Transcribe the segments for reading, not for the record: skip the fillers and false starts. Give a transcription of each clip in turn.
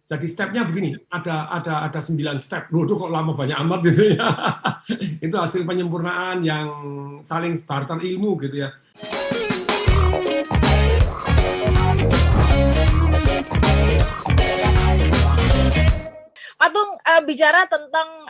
Jadi stepnya begini, ada 9 step. Loh, kok lama banyak amat gitu ya. Itu hasil penyempurnaan yang saling barter ilmu gitu ya. Patung bicara tentang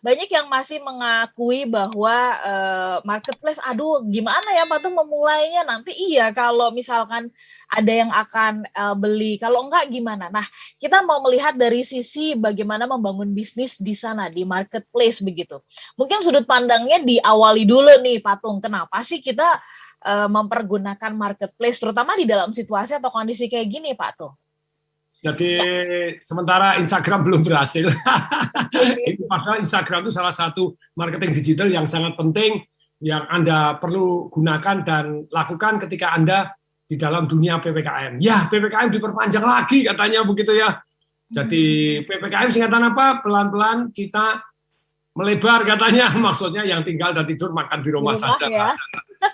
banyak yang masih mengakui bahwa marketplace, aduh gimana ya Patung memulainya nanti kalau misalkan ada yang akan beli, kalau enggak gimana. Nah, kita mau melihat dari sisi bagaimana membangun bisnis di sana di marketplace begitu. Mungkin sudut pandangnya diawali dulu nih Patung. Kenapa sih kita mempergunakan marketplace terutama di dalam situasi atau kondisi kayak gini Patung? Jadi sementara Instagram belum berhasil. Padahal Instagram itu salah satu marketing digital yang sangat penting yang Anda perlu gunakan dan lakukan ketika Anda di dalam dunia PPKM. Ya, PPKM diperpanjang lagi katanya begitu ya. Jadi PPKM singkatan apa? Pelan-pelan kita melebar katanya. Maksudnya yang tinggal dan tidur makan di rumah saja. Ya.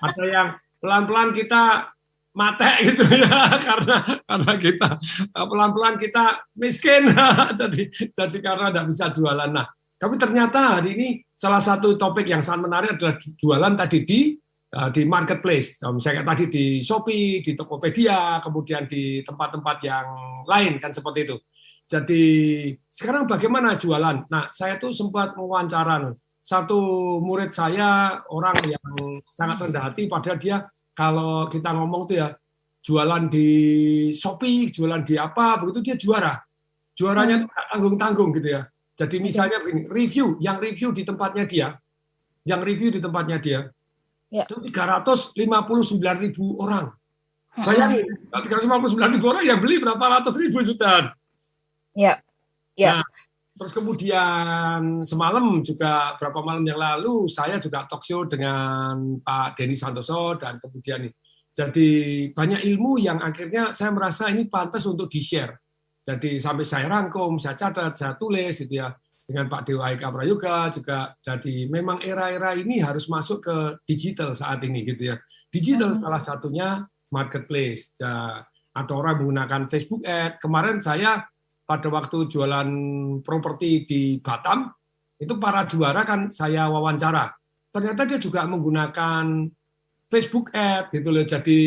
Ada yang pelan-pelan kita mate gitu ya, karena kita pelan-pelan kita miskin, jadi karena tidak bisa jualan. Nah, tapi ternyata hari ini salah satu topik yang sangat menarik adalah jualan tadi di marketplace. Misalnya tadi di Shopee, di Tokopedia, kemudian di tempat-tempat yang lain kan seperti itu. Jadi sekarang bagaimana jualan? Nah, saya tuh sempat mewawancara satu murid saya, orang yang sangat rendah hati, padahal dia kalau kita ngomong tuh ya jualan di Shopee, jualan di apa, begitu dia juara. Juaranya itu tanggung-tanggung gitu ya. Jadi misalnya review di tempatnya dia, itu 359.000 orang. Bayangin, 359.000 orang yang beli berapa ratus ribu sudah. Ya. Nah, terus kemudian semalam juga beberapa malam yang lalu saya juga talk show dengan Pak Denny Santoso dan kemudian jadi banyak ilmu yang akhirnya saya merasa ini pantas untuk di-share. Jadi sampai saya rangkum, saya catat, saya tulis gitu ya dengan Pak Dewa Eka Prayoga juga. Jadi memang era-era ini harus masuk ke digital saat ini gitu ya. Digital salah satunya marketplace. Ada orang menggunakan Facebook Ad. Kemarin saya pada waktu jualan properti di Batam, itu para juara kan saya wawancara. Ternyata dia juga menggunakan Facebook Ad gitu loh. Jadi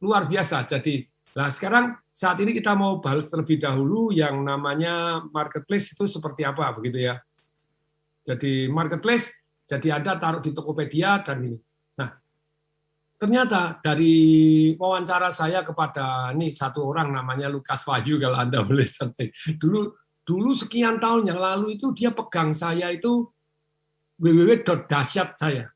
luar biasa. Jadi, nah sekarang saat ini kita mau bahas terlebih dahulu yang namanya marketplace itu seperti apa begitu ya. Jadi marketplace, jadi Anda taruh di Tokopedia dan ini. Nah, ternyata dari wawancara saya kepada nih satu orang namanya Lukas Wahyu kalau Anda boleh searching. Dulu sekian tahun yang lalu itu dia pegang saya itu www.dahsyat saya.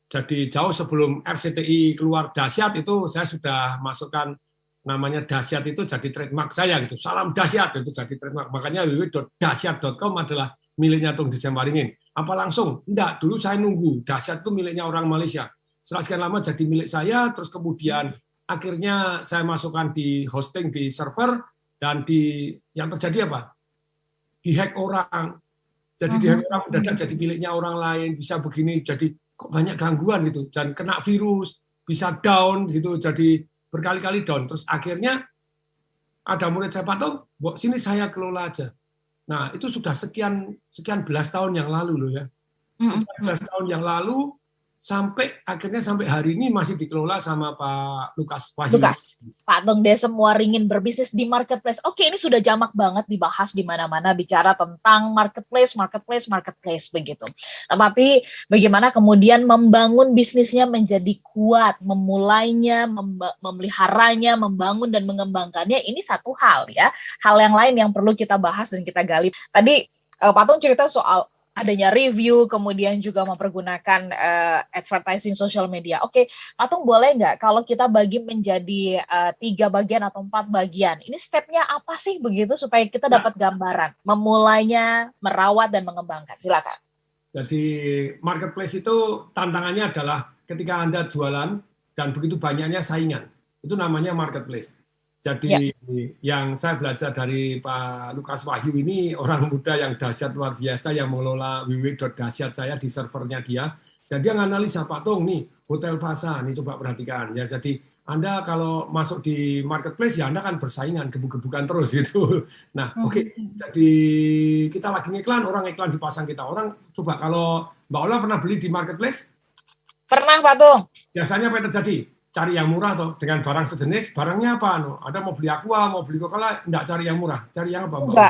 Jadi jauh sebelum RCTI keluar dahsyat itu saya sudah masukkan namanya dahsyat itu jadi trademark saya gitu. Salam dahsyat itu jadi trademark. Makanya www.dahsyat.com adalah miliknya Tung Desembaringin. Apa langsung? Enggak, dulu saya nunggu. Dahsyat itu miliknya orang Malaysia. Setelah sekian lama jadi milik saya, terus kemudian akhirnya saya masukkan di hosting di server dan yang terjadi apa? Dihack orang. Jadi dihack orang mendadak jadi miliknya orang lain, bisa begini, jadi kok banyak gangguan gitu dan kena virus, bisa down gitu, jadi berkali-kali down. Terus akhirnya ada murid saya, Pak Tung, sini saya kelola aja. Nah, itu sudah sekian belas tahun yang lalu loh ya. Sekian belas tahun yang lalu akhirnya sampai hari ini masih dikelola sama Pak Lukas Wahyu. Pak Tung semua ingin berbisnis di marketplace. Oke, ini sudah jamak banget dibahas di mana-mana bicara tentang marketplace begitu. Tapi bagaimana kemudian membangun bisnisnya menjadi kuat, memulainya, memeliharanya, membangun dan mengembangkannya, ini satu hal ya. Hal yang lain yang perlu kita bahas dan kita gali. Tadi Pak Tung cerita soal adanya review, kemudian juga mempergunakan advertising social media. Oke, Patung boleh nggak kalau kita bagi menjadi 3 bagian atau 4 bagian? Ini stepnya apa sih begitu supaya kita dapat gambaran memulainya, merawat dan mengembangkan. Silakan. Jadi marketplace itu tantangannya adalah ketika Anda jualan dan begitu banyaknya saingan. Itu namanya marketplace. Jadi yang saya belajar dari Pak Lukas Wahyu ini orang muda yang dahsyat luar biasa yang mengelola www.dahsyat saya di servernya dia dan dia menganalisa Pak Tung nih Hotel Fasa nih coba perhatikan ya. Jadi Anda kalau masuk di marketplace ya Anda kan bersaingan, gebuk-gebukan terus gitu. Nah, oke. Jadi kita lagi ngiklan, orang iklan dipasang kita. Orang coba kalau Mbak Ola pernah beli di marketplace? Pernah Pak Tung. Biasanya apa yang terjadi? Cari yang murah toh dengan barang sejenis. Barangnya apa? No? Ada mau beli Aqua, mau beli Coca-Cola, enggak cari yang murah. Cari yang apa Mbak Ola?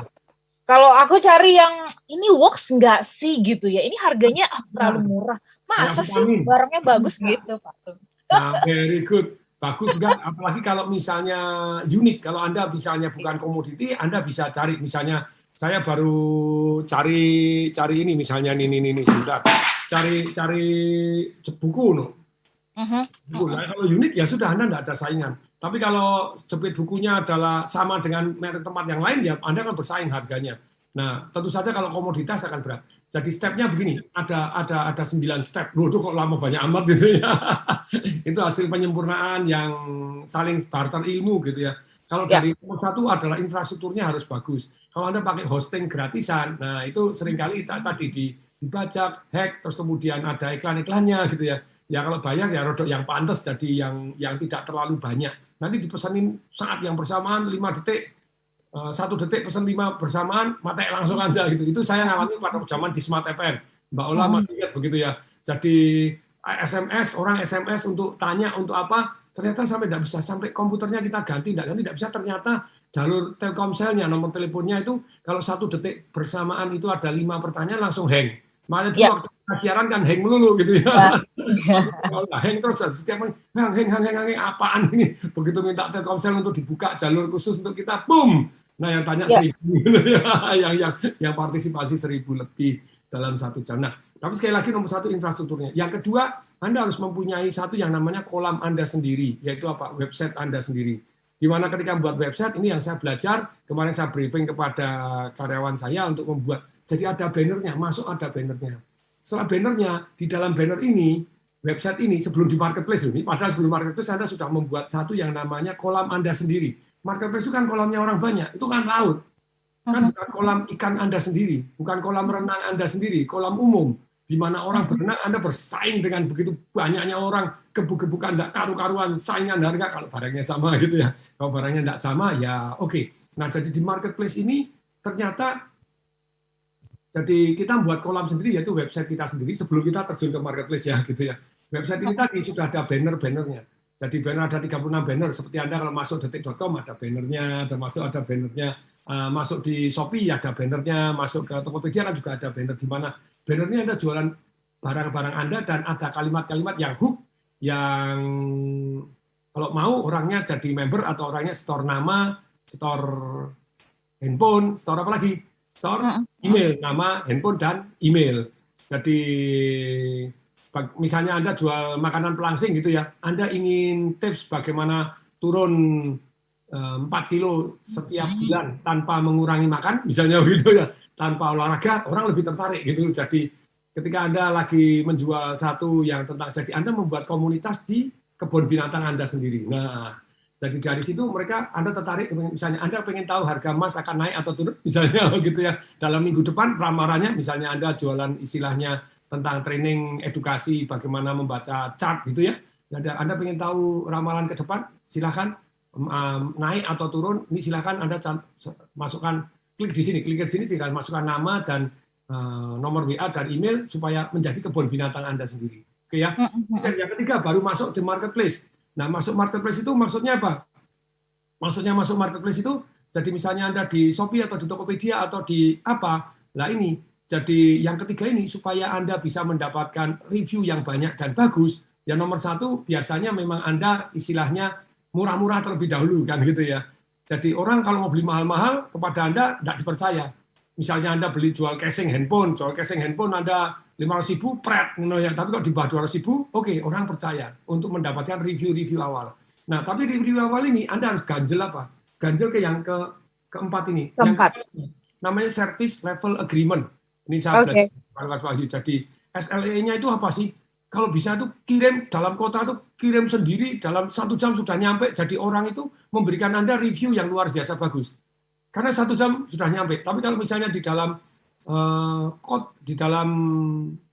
Kalau aku cari yang ini works nggak sih gitu ya. Ini harganya terlalu murah. Masa sih barangnya bagus gitu Pak Tung? Nah, very good. Bagus enggak? Apalagi kalau misalnya unik. Kalau Anda misalnya bukan komoditi, Anda bisa cari. Misalnya saya baru cari ini misalnya ini sudah cari buku no. Buku. Nah, kalau unik ya sudah Anda enggak ada saingan. Tapi kalau jepit bukunya adalah sama dengan merek tempat yang lain ya Anda akan bersaing harganya. Nah, tentu saja kalau komoditas akan berat. Jadi stepnya begini, ada 9 step. Loh, itu kok lama banyak amat gitu ya. Itu hasil penyempurnaan yang saling barter ilmu gitu ya. Kalau dari nomor 1 adalah infrastrukturnya harus bagus. Kalau Anda pakai hosting gratisan, nah itu seringkali tadi dibajak, hack, terus kemudian ada iklan-iklannya gitu ya. Ya kalau bayar ya rodok yang pantas jadi yang tidak terlalu banyak. Nanti dipesanin saat yang bersamaan 5 detik, 1 detik pesan 5 bersamaan, mati langsung aja gitu. Itu saya ngalamin pada zaman di Smart FM. Mbak Ola masih ingat begitu ya. Jadi orang SMS untuk tanya untuk apa, ternyata sampai tidak bisa, sampai komputernya kita ganti, tidak bisa, ternyata jalur Telkomselnya, nomor teleponnya itu kalau 1 detik bersamaan itu ada 5 pertanyaan langsung hang. Makanya dulu waktu siaran kan hang melulu gitu ya. Hang terus setiap hang apaan ini. Begitu minta Telkomsel untuk dibuka jalur khusus untuk kita, boom. Nah yang tanya 1.000, yang partisipasi 1.000 lebih dalam 1 jam. Nah, tapi sekali lagi nomor 1 infrastrukturnya. Yang kedua, Anda harus mempunyai satu yang namanya kolam Anda sendiri, yaitu apa? Website Anda sendiri. Di mana ketika membuat website, ini yang saya belajar, kemarin saya briefing kepada karyawan saya untuk membuat. Jadi ada bannernya, masuk ada bannernya. Setelah bannernya, di dalam banner ini, website ini sebelum di marketplace ini, padahal sebelum marketplace Anda sudah membuat satu yang namanya kolam Anda sendiri. Marketplace itu kan kolamnya orang banyak, itu kan laut. Kan bukan kolam ikan Anda sendiri, bukan kolam renang Anda sendiri, kolam umum. Di mana orang berenang, Anda bersaing dengan begitu banyaknya orang, gebuk-gebukan, tidak karu-karuan, saingan harga, kalau barangnya sama gitu ya. Kalau barangnya tidak sama, ya oke. Nah, jadi di marketplace ini, ternyata, jadi kita membuat kolam sendiri, yaitu website kita sendiri, sebelum kita terjun ke marketplace ya, gitu ya. Website ini tadi sudah ada banner-bannernya. Jadi banner ada 36 banner, seperti Anda kalau masuk detik.com ada bannernya, ada bannernya, masuk di Shopee ada bannernya, masuk ke Tokopedia kan juga ada banner, di mana bannernya Anda jualan barang-barang Anda dan ada kalimat-kalimat yang hook, yang kalau mau orangnya jadi member atau orangnya store nama, store handphone, store apa lagi? Store email, nama, handphone, dan email. Jadi misalnya Anda jual makanan pelangsing gitu ya, Anda ingin tips bagaimana turun 4 kilo setiap bulan tanpa mengurangi makan, misalnya gitu ya, tanpa olahraga, orang lebih tertarik gitu. Jadi ketika Anda lagi menjual satu yang tentang, jadi Anda membuat komunitas di kebun binatang Anda sendiri. Nah, jadi dari situ mereka Anda tertarik, misalnya Anda pengen tahu harga emas akan naik atau turun, misalnya gitu ya. Dalam minggu depan ramalannya, misalnya Anda jualan istilahnya tentang training edukasi bagaimana membaca chart gitu ya. Anda pengen tahu ramalan ke depan, silakan naik atau turun, ini silakan Anda masukkan, klik di sini, tinggal masukkan nama dan nomor WA dan email supaya menjadi kebun binatang Anda sendiri. Oke ya. Dan yang ketiga baru masuk di marketplace. Nah, masuk marketplace itu maksudnya apa? Maksudnya masuk marketplace itu, jadi misalnya Anda di Shopee atau di Tokopedia atau di apa, lah ini. Jadi yang ketiga ini supaya Anda bisa mendapatkan review yang banyak dan bagus. Yang nomor 1 biasanya memang Anda istilahnya murah-murah terlebih dahulu kan gitu ya. Jadi orang kalau mau beli mahal-mahal kepada Anda tidak dipercaya. Misalnya Anda beli jual casing handphone Anda 500.000 pret, ya. Tapi kalau di bawah 200.000, oke, orang percaya untuk mendapatkan review-review awal. Nah, tapi review awal ini Anda harus ganjel apa? Ganjel ke yang keempat ini. Keempat. Yang namanya service level agreement. Ini saya belajar. Jadi SLA-nya itu apa sih? Kalau bisa itu kirim dalam kota itu kirim sendiri dalam 1 jam sudah nyampe. Jadi orang itu memberikan Anda review yang luar biasa bagus. Karena 1 jam sudah nyampe. Tapi kalau misalnya di dalam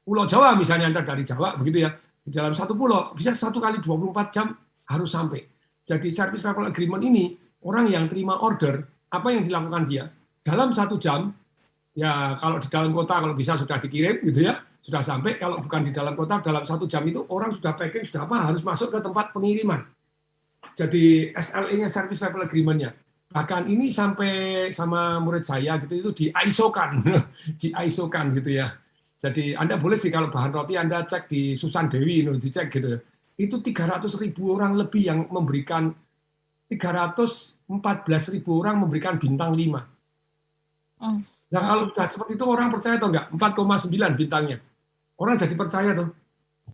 Pulau Jawa misalnya Anda dari Jawa begitu ya, di dalam satu pulau bisa 1 kali 24 jam harus sampai. Jadi service level agreement ini, orang yang terima order, apa yang dilakukan dia? Dalam 1 jam, ya kalau di dalam kota kalau bisa sudah dikirim gitu ya, sudah sampai. Kalau bukan di dalam kota, dalam 1 jam itu orang sudah packing, sudah apa, harus masuk ke tempat pengiriman. Jadi SLA-nya service level agreement-nya. Bahkan ini sampai sama murid saya gitu itu di ISO-kan, di ISO-kan gitu ya. Jadi Anda boleh sih kalau bahan roti Anda cek di Susan Dewi, dicek gitu. Itu 300.000 orang lebih yang memberikan, 314.000 orang memberikan bintang 5. Nah kalau sudah seperti itu orang percaya atau enggak? 4,9 bintangnya. Orang jadi percaya tuh.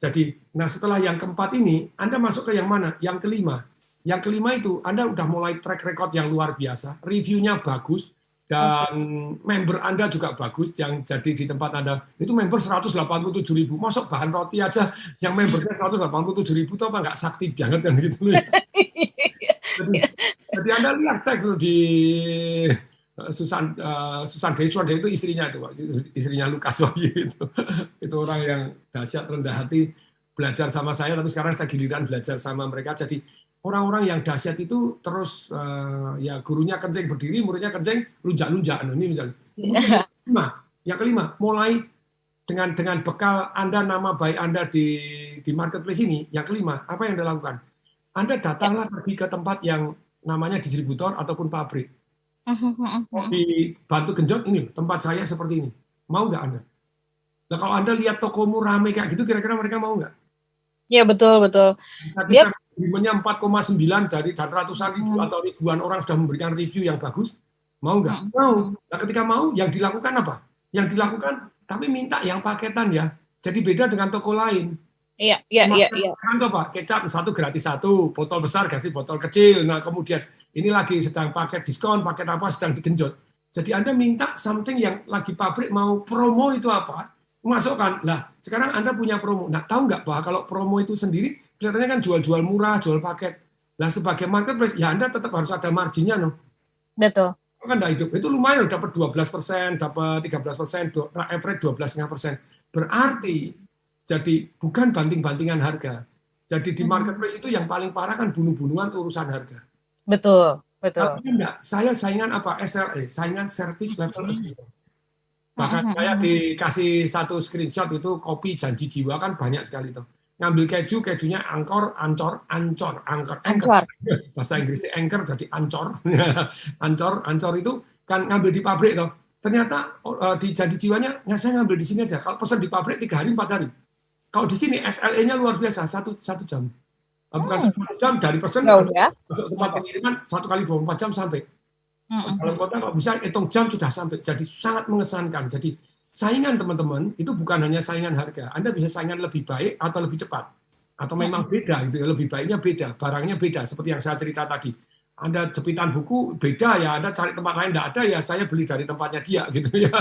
Jadi, nah setelah yang keempat ini, Anda masuk ke yang mana? Yang kelima. Yang kelima itu Anda udah mulai track record yang luar biasa, reviewnya bagus, dan member Anda juga bagus, yang jadi di tempat Anda, itu member 187.000, masuk bahan roti aja, yang membernya 187.000 itu apa nggak sakti banget kan gitu loh. Jadi Anda lihat cek dulu di Susan Dewi itu istrinya itu, istrinya Lukas itu orang yang dahsyat, rendah hati, belajar sama saya, tapi sekarang saya giliran belajar sama mereka. Jadi orang-orang yang dahsyat itu terus ya gurunya kencing berdiri, muridnya kencing lunjak-lunjak. Yang kelima, mulai dengan bekal Anda, nama baik Anda di marketplace ini, yang kelima, apa yang Anda lakukan? Anda datanglah pergi ke tempat yang namanya distributor ataupun pabrik. Dibantu genjot, ini tempat saya seperti ini. Mau nggak Anda? Nah, kalau Anda lihat tokomu rame kayak gitu, kira-kira mereka mau nggak? Ya betul. Dia agreement-nya 4,9 dari dan ratusan ribu atau ribuan orang sudah memberikan review yang bagus. Mau nggak? Mau. Nah, ketika mau, yang dilakukan apa? Yang dilakukan, kami minta yang paketan ya. Jadi beda dengan toko lain. Iya. Kan apa? Kecap 1 gratis 1, botol besar kasih botol kecil. Nah, kemudian ini lagi sedang paket diskon, paket apa sedang digenjot. Jadi Anda minta something yang lagi pabrik mau promo itu apa? Masukkan. Lah, sekarang Anda punya promo. Nah, tahu nggak bahwa kalau promo itu sendiri kelihatannya kan jual-jual murah, jual paket. Nah, sebagai marketplace, ya Anda tetap harus ada marginnya, no. Betul. Kan enggak hidup. Itu lumayan dapat 12%, dapat 13%, average 12,5%. Berarti jadi bukan banting-bantingan harga. Jadi di marketplace itu yang paling parah kan bunuh-bunuhan urusan harga. Betul. Tapi enggak, saya saingan apa? SLA, saingan service level. Bahkan saya dikasih satu screenshot itu kopi janji jiwa kan banyak sekali tuh. Ngambil kejunya ancor. Bahasa Inggrisnya anchor jadi ancor. ancor itu kan ngambil di pabrik tuh. Ternyata di janji jiwanya, saya ngambil di sini aja. Kalau pesan di pabrik 3 hari 4 hari. Kalau di sini SLA-nya luar biasa, 1 jam. Bukan 1 jam dari pesan masuk tempat pengiriman 1 kali 24 jam sampai. Dalam kota kalau bisa hitung jam sudah sampai. Jadi sangat mengesankan. Jadi saingan teman-teman itu bukan hanya saingan harga. Anda bisa saingan lebih baik atau lebih cepat. Atau memang beda gitu ya, lebih baiknya beda, barangnya beda seperti yang saya cerita tadi. Anda jepitan buku beda ya, Anda cari tempat lain enggak ada ya, saya beli dari tempatnya dia gitu ya.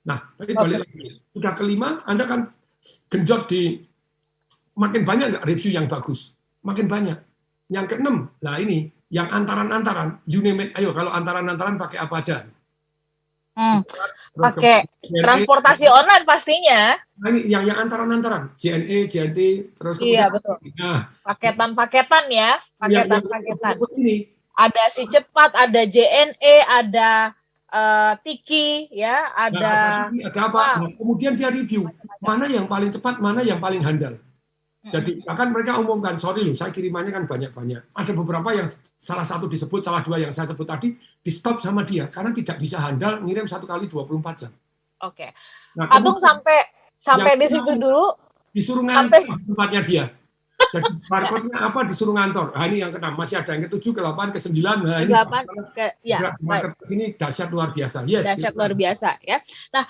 Nah, tapi balik lagi. Sudah kelima, Anda kan genjot di makin banyak enggak review yang bagus? Makin banyak. Yang keenam, lah ini yang antaran-antaran, you name it. Ayo kalau antaran-antaran pakai apa aja? Pakai transportasi online pastinya. Nah, ini yang antaran-antaran, JNE, JNT, terus iya betul. Nah, paketan ya, paketan. Ini. Ada si cepat, ada JNE, ada Tiki, ya, ada. Ada apa? Nah, kemudian dia review mana yang paling cepat, mana yang paling handal. Jadi akan mereka umumkan, sorry loh, saya kirimannya kan banyak-banyak. Ada beberapa yang salah satu disebut, salah 2 yang saya sebut tadi, di stop sama dia karena tidak bisa handal ngirim 1 kali 24 jam. Oke. Nah, Atung sampai di situ dulu. Disuruh ngantor tempatnya dia. Jadi barcode-nya apa disuruh ngantor. Nah, ini yang ke-6, masih ada yang ke-7, ke-8, ke-9. Nah, ini baik. Ini dahsyat luar biasa. Yes. Dahsyat luar biasa ya. Nah,